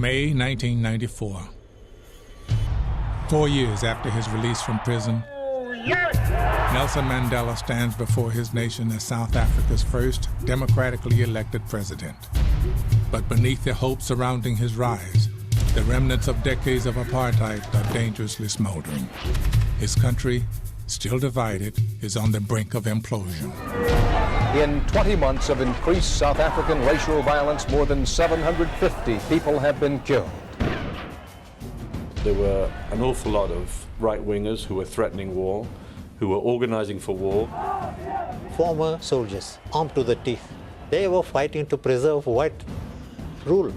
May 1994. 4 years after his release from prison, Nelson Mandela stands before his nation as South Africa's first democratically elected president. But beneath the hope surrounding his rise, the remnants of decades of apartheid are dangerously smoldering. His country, still divided, is on the brink of implosion. In 20 months of increased South African racial violence, more than 750 people have been killed. There were an awful lot of right-wingers who were threatening war, who were organizing for war. Former soldiers, armed to the teeth, they were fighting to preserve white rule.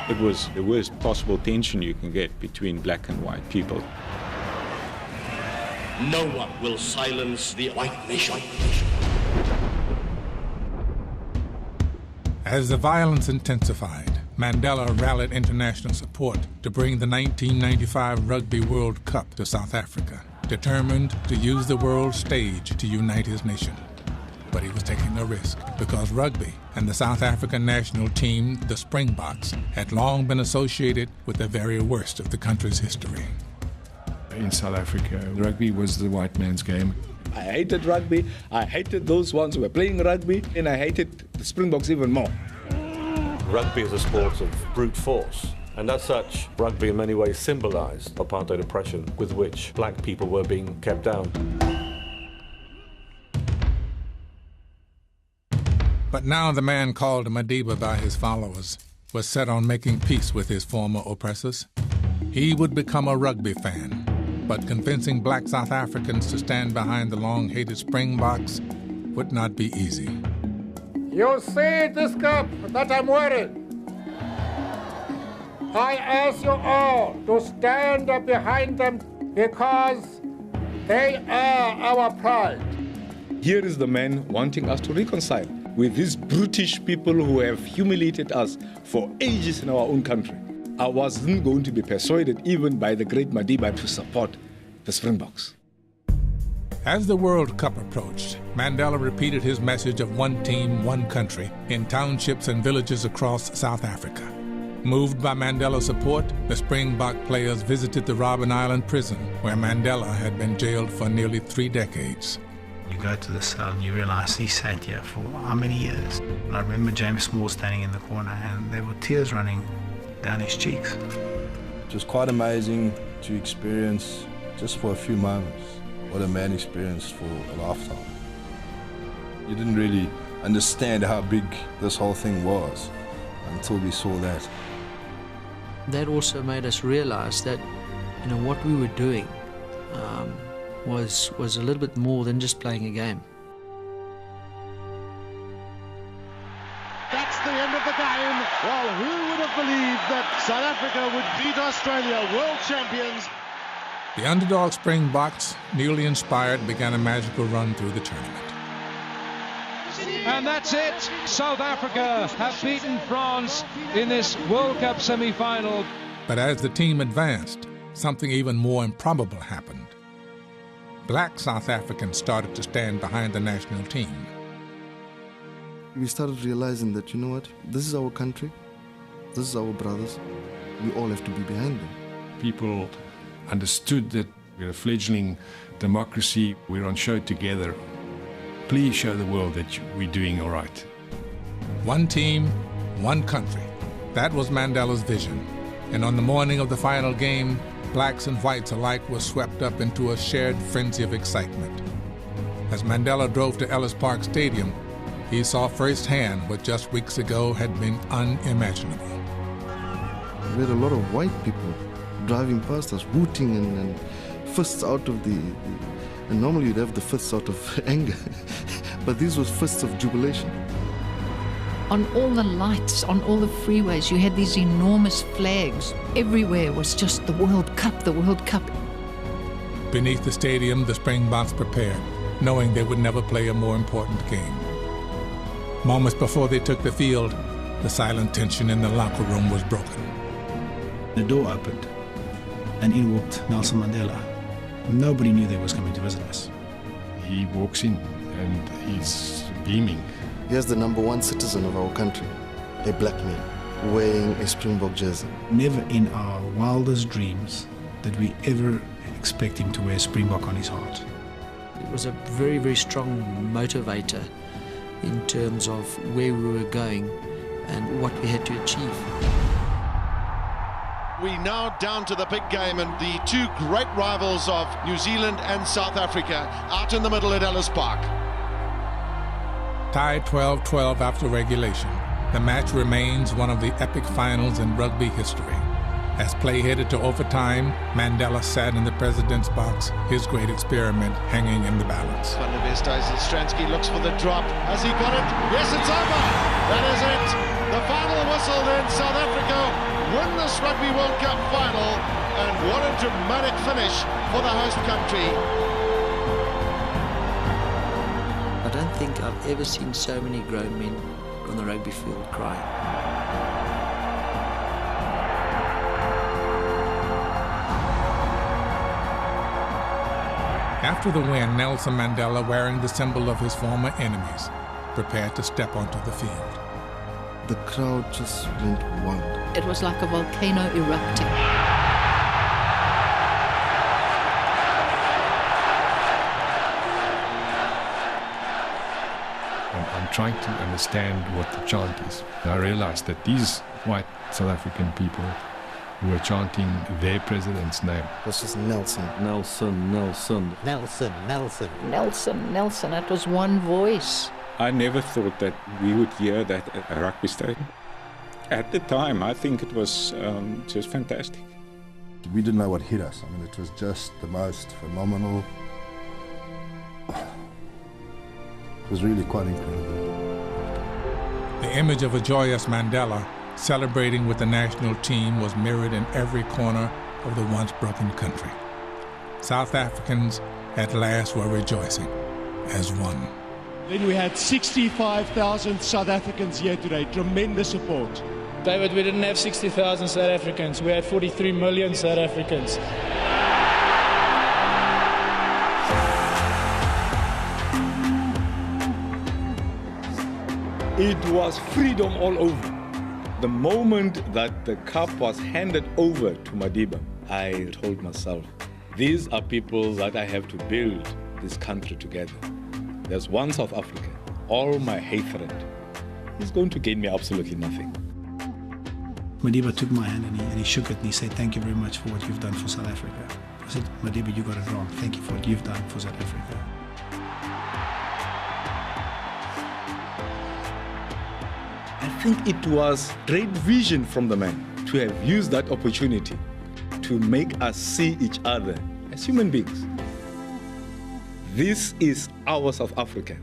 It was the worst possible tension you can get between black and white people. No one will silence the white nation. As the violence intensified, Mandela rallied international support to bring the 1995 Rugby World Cup to South Africa, determined to use the world stage to unite his nation. But he was taking a risk because rugby and the South African national team, the Springboks, had long been associated with the very worst of the country's history. In South Africa, rugby was the white man's game. I hated rugby, I hated those ones who were playing rugby, and I hated the Springboks even more. Rugby is a sport of brute force, and as such, rugby in many ways symbolized apartheid oppression with which black people were being kept down. But now the man called Madiba by his followers was set on making peace with his former oppressors. He would become a rugby fan, but convincing black South Africans to stand behind the long-hated Springboks would not be easy. You see this cup that I'm wearing? I ask you all to stand up behind them because they are our pride. Here is the man wanting us to reconcile with these brutish people who have humiliated us for ages in our own country. I wasn't going to be persuaded even by the great Madiba to support the Springboks. As the World Cup approached, Mandela repeated his message of one team, one country in townships and villages across South Africa. Moved by Mandela's support, the Springbok players visited the Robben Island prison, where Mandela had been jailed for nearly 3 decades. You go to the cell and you realize he sat here for how many years? And I remember James Small standing in the corner and there were tears running down his cheeks. It was quite amazing to experience just for a few moments what a man experienced for a lifetime. You didn't really understand how big this whole thing was until we saw that. That also made us realize that, what we were doing was a little bit more than just playing a game. That's the end of the game. Well, who would have believed that South Africa would beat Australia, world champions? The underdog Springboks, newly inspired, began a magical run through the tournament. And that's it. South Africa have beaten France in this World Cup semi-final. But as the team advanced, something even more improbable happened. Black South Africans started to stand behind the national team. We started realizing that, this is our country, this is our brothers, we all have to be behind them. People understood that we're a fledgling democracy, we're on show together. Please show the world that we're doing all right. One team, one country. That was Mandela's vision. And on the morning of the final game, blacks and whites alike were swept up into a shared frenzy of excitement. As Mandela drove to Ellis Park Stadium, he saw firsthand what just weeks ago had been unimaginable. We had a lot of white people driving past us, hooting and fists out of and normally you'd have the fists out of anger, but these were fists of jubilation. On all the lights, on all the freeways, you had these enormous flags. Everywhere was just the World Cup, the World Cup. Beneath the stadium, the Springboks prepared, knowing they would never play a more important game. Moments before they took the field, the silent tension in the locker room was broken. The door opened, and in walked Nelson Mandela. Nobody knew they was coming to visit us. He walks in, and he's beaming. Here's the #1 citizen of our country, a black man. wearing a Springbok jersey. Never in our wildest dreams did we ever expect him to wear Springbok on his heart. It was a very, very strong motivator in terms of where we were going and what we had to achieve. We now down to the big game and the two great rivals of New Zealand and South Africa out in the middle at Ellis Park. Tied 12-12 after regulation, the match remains one of the epic finals in rugby history. As play headed to overtime, Mandela sat in the president's box, his great experiment hanging in the balance. Van der Westhuizen, Stransky looks for the drop. Has he got it? Yes, it's over. That is it. The final whistle then. South Africa win this Rugby World Cup final. And what a dramatic finish for the host country. I don't think I've ever seen so many grown men on the rugby field cry. After the win, Nelson Mandela, wearing the symbol of his former enemies, prepared to step onto the field. The crowd just went wild. It was like a volcano erupting. I'm trying to understand what the chant is. I realized that these white South African people who were chanting their president's name. This was Nelson. Nelson, Nelson. Nelson, Nelson. Nelson, Nelson. It was one voice. I never thought that we would hear that at a rugby stadium. At the time, I think it was just fantastic. We didn't know what hit us. I mean, it was just the most phenomenal. It was really quite incredible. The image of a joyous Mandela celebrating with the national team was mirrored in every corner of the once broken country. South Africans at last were rejoicing as one. Then we had 65,000 South Africans here today. Tremendous support. David, we didn't have 60,000 South Africans. We had 43 million South Africans. It was freedom all over. The moment that the cup was handed over to Madiba, I told myself, these are people that I have to build this country together. There's one South Africa, all my hatred. He's going to gain me absolutely nothing. Madiba took my hand and he shook it and he said, "Thank you very much for what you've done for South Africa." I said, "Madiba, you got it wrong. Thank you for what you've done for South Africa." I think it was great vision from the man to have used that opportunity to make us see each other as human beings. This is our South Africa.